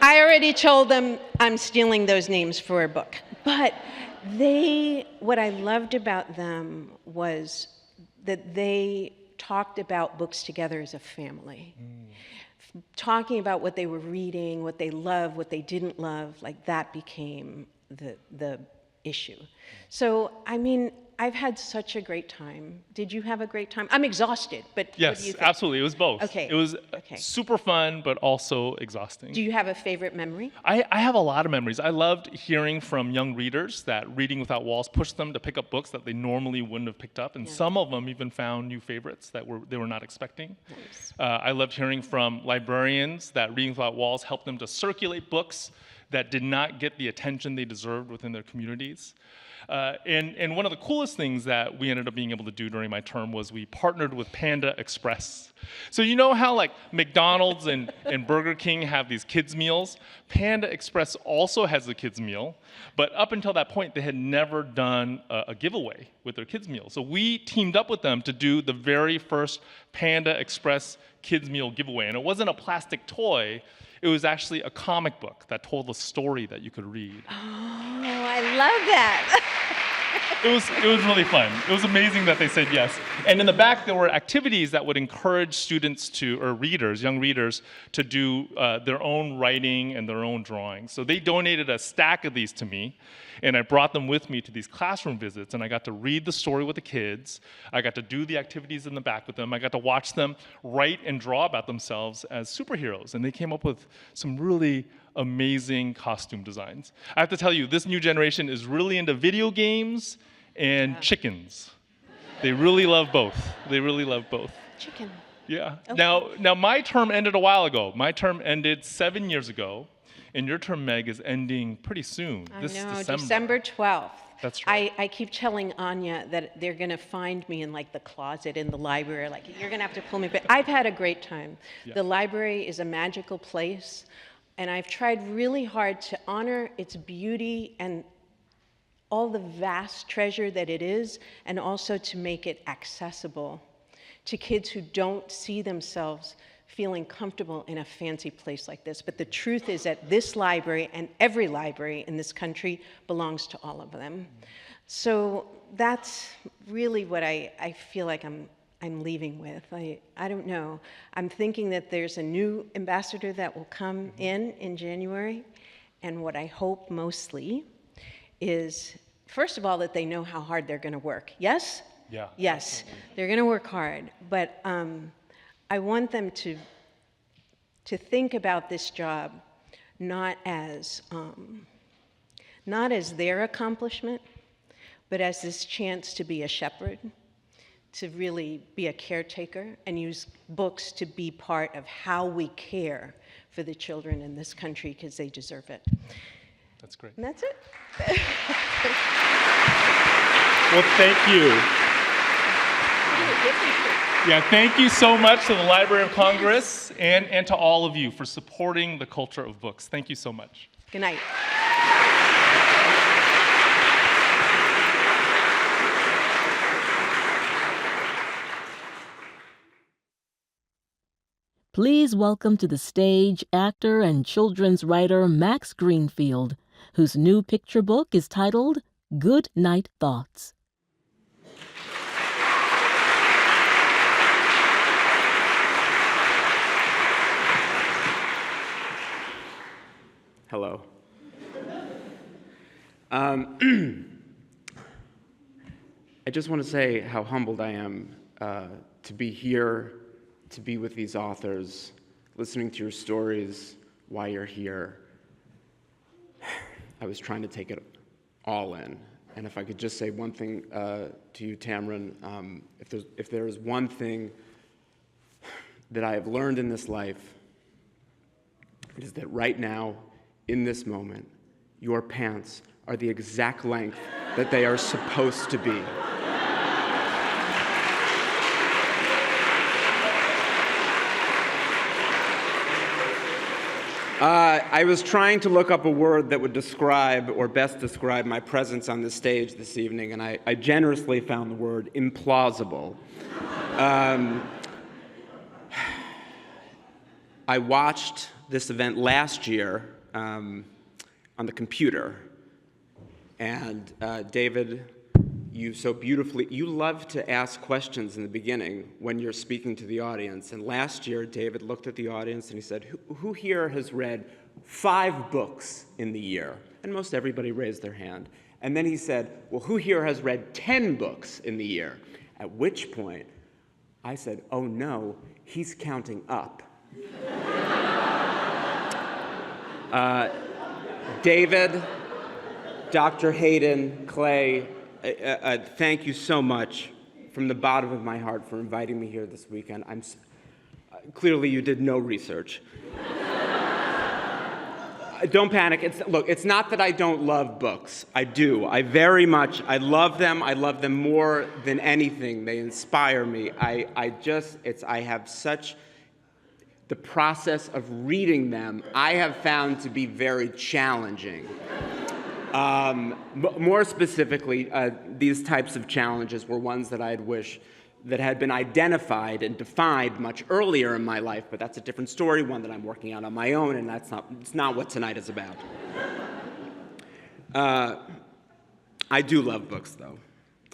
I already told them I'm stealing those names for a book. But what I loved about them was that they talked about books together as a family. Talking about what they were reading, what they loved, what they didn't love, like that became the issue. So, I mean, I've had such a great time. Did you have a great time? I'm exhausted, but what do you Yes, think? absolutely. It was both. Okay. It was Okay. super fun, but also exhausting. Do you have a favorite memory? I have a lot of memories. I loved hearing from young readers that Reading Without Walls pushed them to pick up books that they normally wouldn't have picked up, and some of them even found new favorites that they were not expecting. Nice. I loved hearing from librarians that Reading Without Walls helped them to circulate books that did not get the attention they deserved within their communities. And one of the coolest things that we ended up being able to do during my term was we partnered with Panda Express. So you know how like McDonald's and Burger King have these kids meals? Panda Express also has a kids meal, but up until that point, they had never done a giveaway with their kids meal. So we teamed up with them to do the very first Panda Express kids meal giveaway. And it wasn't a plastic toy. It was actually a comic book that told a story that you could read. Oh, I love that. It was really fun. It was amazing that they said yes. And in the back, there were activities that would encourage students or readers, young readers, to do their own writing and their own drawing. So they donated a stack of these to me, and I brought them with me to these classroom visits, and I got to read the story with the kids. I got to do the activities in the back with them. I got to watch them write and draw about themselves as superheroes, and they came up with some really amazing costume designs. I have to tell you, this new generation is really into video games and chickens. They really love both. They really love both. Chicken. Yeah. Okay. Now my term ended a while ago. My term ended 7 years ago, And your term, Meg, is ending pretty soon, I this know, December. December 12th. That's right. I keep telling Anya that they're going to find me in like the closet in the library. Like, you're going to have to pull me back. I've had a great time. Yeah. The library is a magical place, and I've tried really hard to honor its beauty and all the vast treasure that it is, and also to make it accessible to kids who don't see themselves feeling comfortable in a fancy place like this. But the truth is that this library and every library in this country belongs to all of them. So that's really what I feel like I'm leaving with. I don't know. I'm thinking that there's a new ambassador that will come in January, and what I hope mostly is, first of all, that they know how hard they're going to work. Yes? Yeah. Yes, they're going to work hard, but I want them to think about this job not as their accomplishment, but as this chance to be a shepherd, to really be a caretaker, and use books to be part of how we care for the children in this country, because they deserve it. That's great. And that's it. Well, thank you. Yeah, thank you so much to the Library of Congress and to all of you for supporting the culture of books. Thank you so much. Good night. Please welcome to the stage actor and children's writer Max Greenfield, whose new picture book is titled Good Night Thoughts. Hello. I just want to say how humbled I am to be here, to be with these authors, listening to your stories, why you're here. I was trying to take it all in. And if I could just say one thing to you, Tamron, if there is one thing that I have learned in this life, it is that right now, in this moment, your pants are the exact length that they are supposed to be. I was trying to look up a word that would describe, or best describe, my presence on this stage this evening, and I generously found the word implausible. I watched this event last year on the computer, and David, you so beautifully, you love to ask questions in the beginning when you're speaking to the audience, and last year David looked at the audience and he said, who here has read 5 books in the year? And most everybody raised their hand. And then he said, well, who here has read 10 books in the year? At which point I said, oh no, he's counting up. David, Dr. Hayden, Clay, thank you so much from the bottom of my heart for inviting me here this weekend. Clearly you did no research. Don't panic. It's not that I don't love books. I do. I love them. I love them more than anything. They inspire me. The process of reading them, I have found to be very challenging. More specifically, these types of challenges were ones that I'd wish that had been identified and defined much earlier in my life, but that's a different story, one that I'm working out on my own, and it's not what tonight is about. I do love books, though.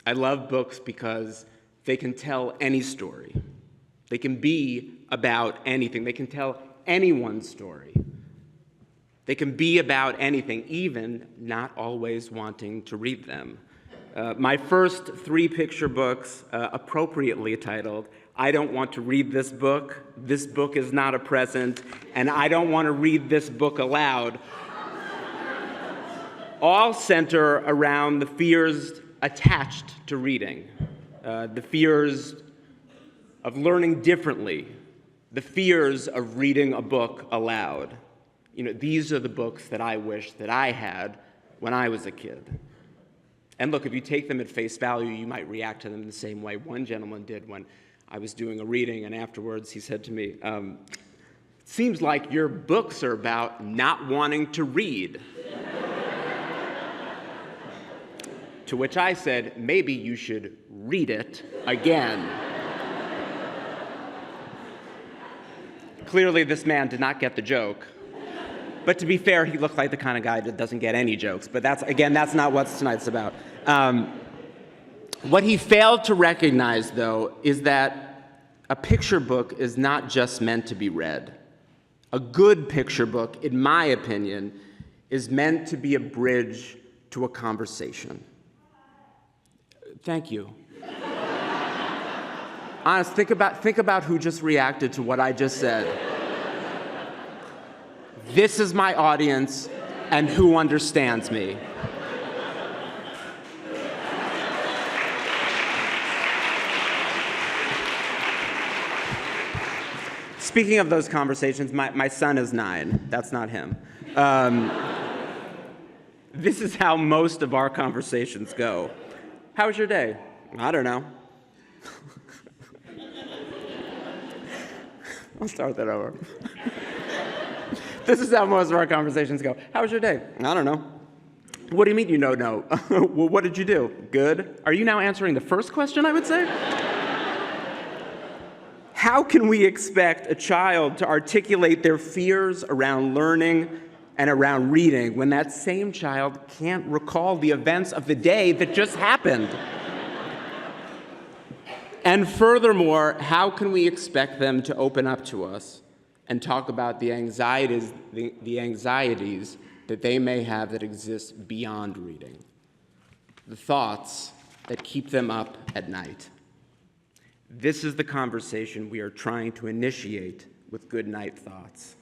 I love books because they can tell any story. They can be about anything. They can tell anyone's story. They can be about anything, even not always wanting to read them. My first 3 picture books, appropriately titled, I Don't Want to Read This Book Is Not a Present, and I Don't Want to Read This Book Aloud, all center around the fears attached to reading, the fears of learning differently, the fears of reading a book aloud. these are the books that I wish that I had when I was a kid. And look, if you take them at face value, you might react to them the same way one gentleman did when I was doing a reading, and afterwards he said to me, it seems like your books are about not wanting to read. To which I said, maybe you should read it again. Clearly, this man did not get the joke. But to be fair, he looked like the kind of guy that doesn't get any jokes. But that's not what tonight's about. What he failed to recognize, though, is that a picture book is not just meant to be read. A good picture book, in my opinion, is meant to be a bridge to a conversation. Thank you. Honest, think about who just reacted to what I just said. This is my audience, and who understands me. Speaking of those conversations, my son is 9. That's not him. This is how most of our conversations go. How was your day? I don't know. I'll start that over. This is how most of our conversations go. How was your day? I don't know. What do you mean you know no? Well, what did you do? Good. Are you now answering the first question, I would say? How can we expect a child to articulate their fears around learning and around reading when that same child can't recall the events of the day that just happened? And furthermore, how can we expect them to open up to us and talk about the anxieties that they may have that exist beyond reading, the thoughts that keep them up at night? This is the conversation we are trying to initiate with Good Night Thoughts,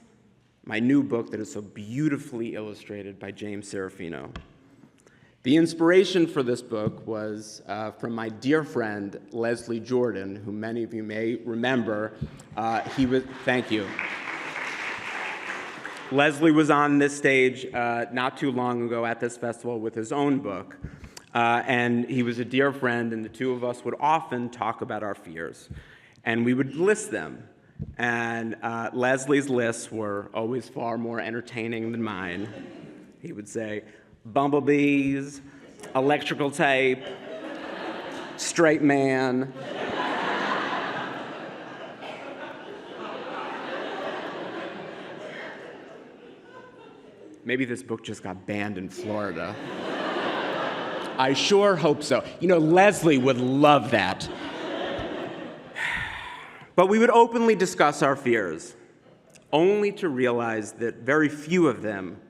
my new book that is so beautifully illustrated by James Serafino. The inspiration for this book was from my dear friend, Leslie Jordan, who many of you may remember. Thank you. Leslie was on this stage not too long ago at this festival with his own book. And he was a dear friend, and the two of us would often talk about our fears. And we would list them. And Leslie's lists were always far more entertaining than mine. He would say, bumblebees, electrical tape, straight man. Maybe this book just got banned in Florida. I sure hope so. Leslie would love that. But we would openly discuss our fears, only to realize that very few of them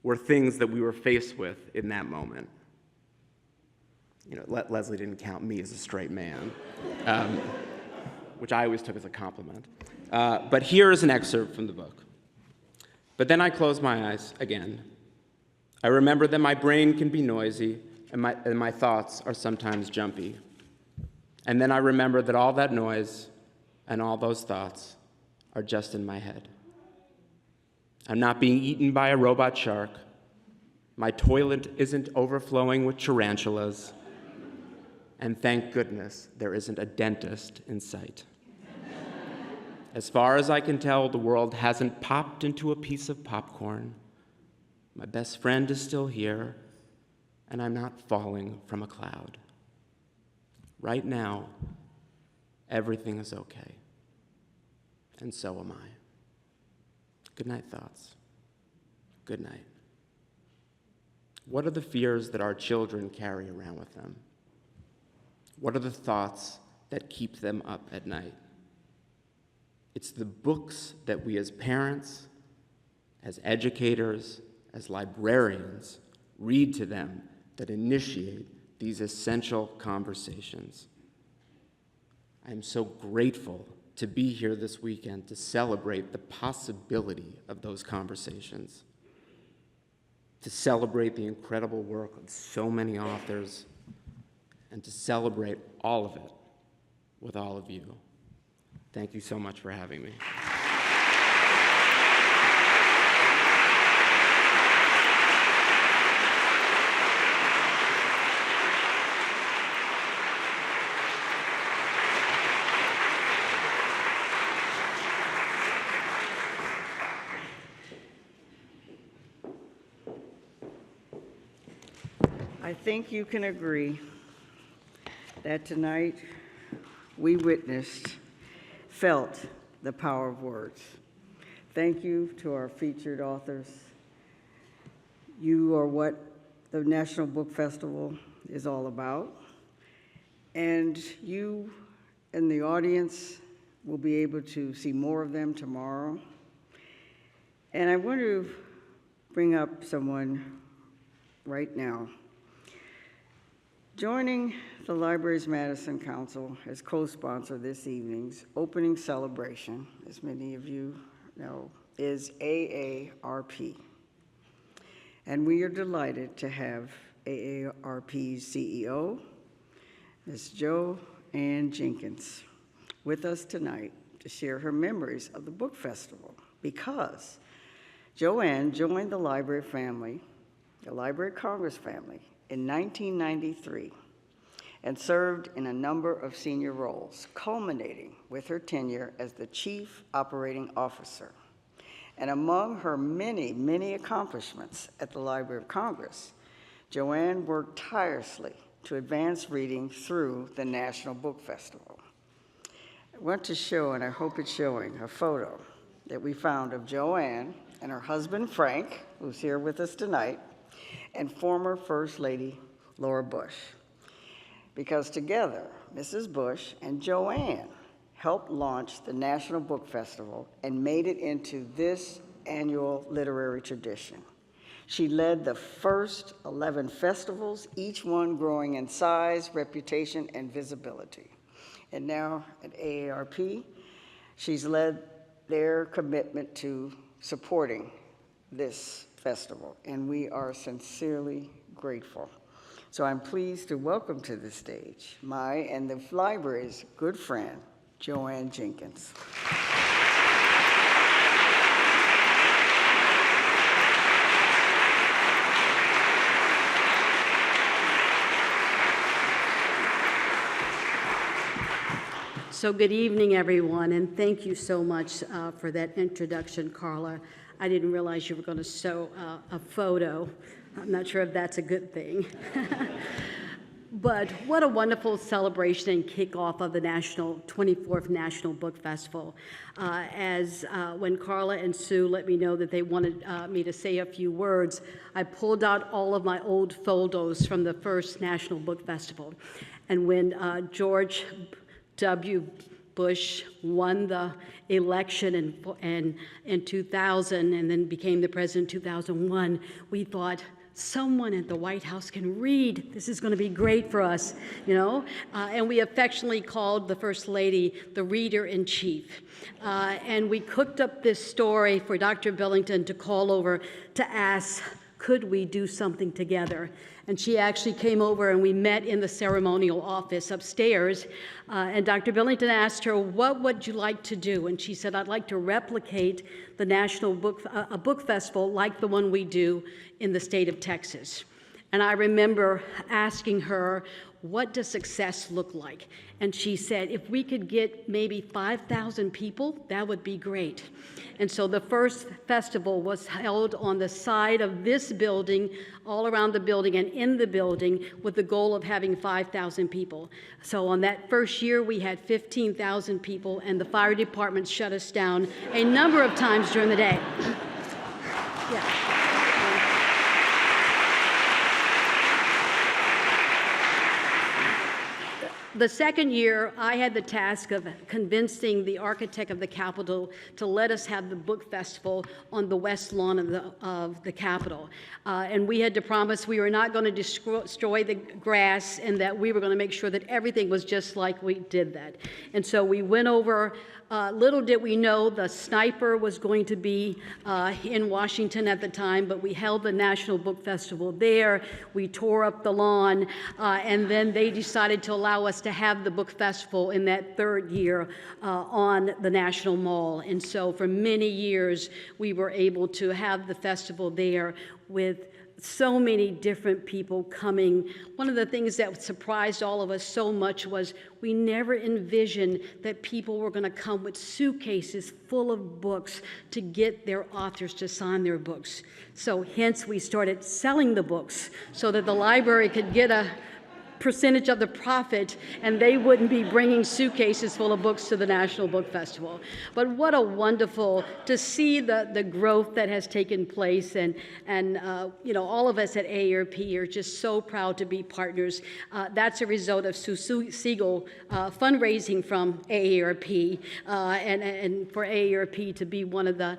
were things that we were faced with in that moment. Leslie didn't count me as a straight man, which I always took as a compliment. But here is an excerpt from the book. But then I close my eyes again. I remember that my brain can be noisy and my thoughts are sometimes jumpy. And then I remember that all that noise and all those thoughts are just in my head. I'm not being eaten by a robot shark. My toilet isn't overflowing with tarantulas. And thank goodness there isn't a dentist in sight. As far as I can tell, the world hasn't popped into a piece of popcorn. My best friend is still here, and I'm not falling from a cloud. Right now, everything is okay. And so am I. Good night, thoughts. Good night. What are the fears that our children carry around with them? What are the thoughts that keep them up at night? It's the books that we as parents, as educators, as librarians, read to them that initiate these essential conversations. I am so grateful to be here this weekend to celebrate the possibility of those conversations, to celebrate the incredible work of so many authors, and to celebrate all of it with all of you. Thank you so much for having me. I think you can agree that tonight we felt the power of words. Thank you to our featured authors. You are what the National Book Festival is all about. And you in the audience will be able to see more of them tomorrow. And I want to bring up someone right now. Joining the Libraries Madison Council as co-sponsor this evening's opening celebration, as many of you know, is AARP. And we are delighted to have AARP's CEO, Ms. JoAnn Jenkins, with us tonight to share her memories of the book festival, because JoAnn joined the library family, the Library of Congress family, in 1993 and served in a number of senior roles, culminating with her tenure as the Chief Operating Officer. And among her many, many accomplishments at the Library of Congress, JoAnn worked tirelessly to advance reading through the National Book Festival. I want to show, and I hope it's showing, a photo that we found of JoAnn and her husband, Frank, who's here with us tonight, and former First Lady Laura Bush. Because together, Mrs. Bush and JoAnn helped launch the National Book Festival and made it into this annual literary tradition. She led the first 11 festivals, each one growing in size, reputation, and visibility. And now at AARP, she's led their commitment to supporting this festival, and we are sincerely grateful. So I'm pleased to welcome to the stage my and the library's good friend, JoAnn Jenkins. So good evening, everyone, and thank you so much for that introduction, Carla. I didn't realize you were going to show a photo. I'm not sure if that's a good thing. But what a wonderful celebration and kickoff of the 24th National Book Festival. When Carla and Sue let me know that they wanted me to say a few words, I pulled out all of my old photos from the first National Book Festival. And when George W. Bush won the election in 2000 and then became the president in 2001, we thought, someone at the White House can read. This is going to be great for us, you know? And we affectionately called the First Lady the Reader-in-Chief. And we cooked up this story for Dr. Billington to call over to ask, could we do something together? And she actually came over and we met in the ceremonial office upstairs. And Dr. Billington asked her, what would you like to do? And she said, I'd like to replicate the National Book Festival like the one we do in the state of Texas. And I remember asking her, what does success look like? And she said, if we could get maybe 5,000 people, that would be great. And so the first festival was held on the side of this building, all around the building and in the building, with the goal of having 5,000 people. So on that first year, we had 15,000 people, and the fire department shut us down a number of times during the day. Yeah. The second year, I had the task of convincing the architect of the Capitol to let us have the book festival on the west lawn of the Capitol. And we had to promise we were not going to destroy the grass and that we were going to make sure that everything was just like we did that. And so we went over. Little did we know the sniper was going to be in Washington at the time, but we held the National Book Festival there. We tore up the lawn, and then they decided to allow us to have the book festival in that third year on the National Mall. And so for many years, we were able to have the festival there with so many different people coming. One of the things that surprised all of us so much was we never envisioned that people were going to come with suitcases full of books to get their authors to sign their books. So hence we started selling the books so that the library could get a percentage of the profit, and they wouldn't be bringing suitcases full of books to the National Book Festival. But what a wonderful to see the growth that has taken place, and all of us at AARP are just so proud to be partners. That's a result of Sue Siegel fundraising from AARP, and for AARP to be one of the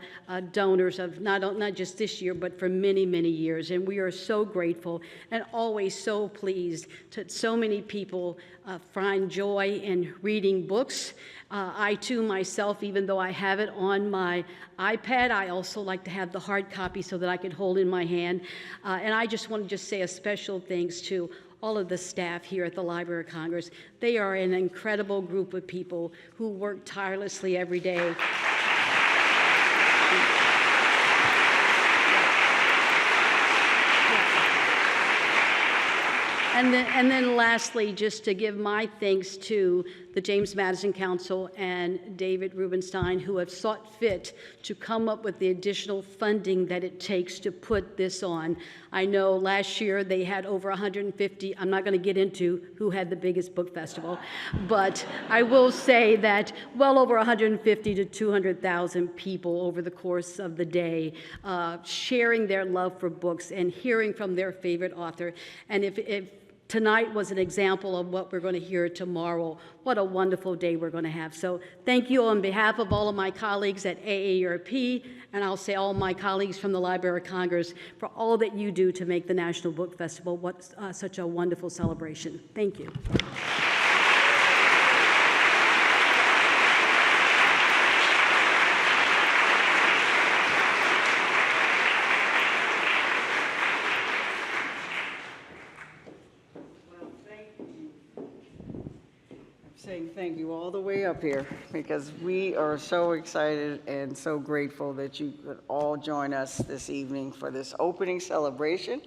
donors of not just this year, but for many, many years. And we are so grateful and always so pleased to so many people find joy in reading books. I too myself, even though I have it on my iPad, I also like to have the hard copy so that I can hold in my hand. And I just want to say a special thanks to all of the staff here at the Library of Congress. They are an incredible group of people who work tirelessly every day. And then lastly, just to give my thanks to the James Madison Council and David Rubenstein, who have sought fit to come up with the additional funding that it takes to put this on. I know last year they had over 150. I'm not going to get into who had the biggest book festival, but I will say that well over 150 to 200,000 people over the course of the day sharing their love for books and hearing from their favorite author. And if tonight was an example of what we're going to hear tomorrow, what a wonderful day we're going to have. So thank you on behalf of all of my colleagues at AARP, and I'll say all my colleagues from the Library of Congress, for all that you do to make the National Book Festival such a wonderful celebration. Thank you. Saying thank you all the way up here, because we are so excited and so grateful that you could all join us this evening for this opening celebration.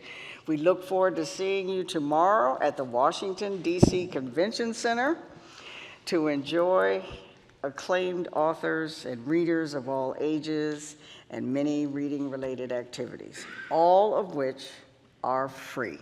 We look forward to seeing you tomorrow at the Washington, D.C. Convention Center to enjoy acclaimed authors and readers of all ages and many reading-related activities, all of which are free.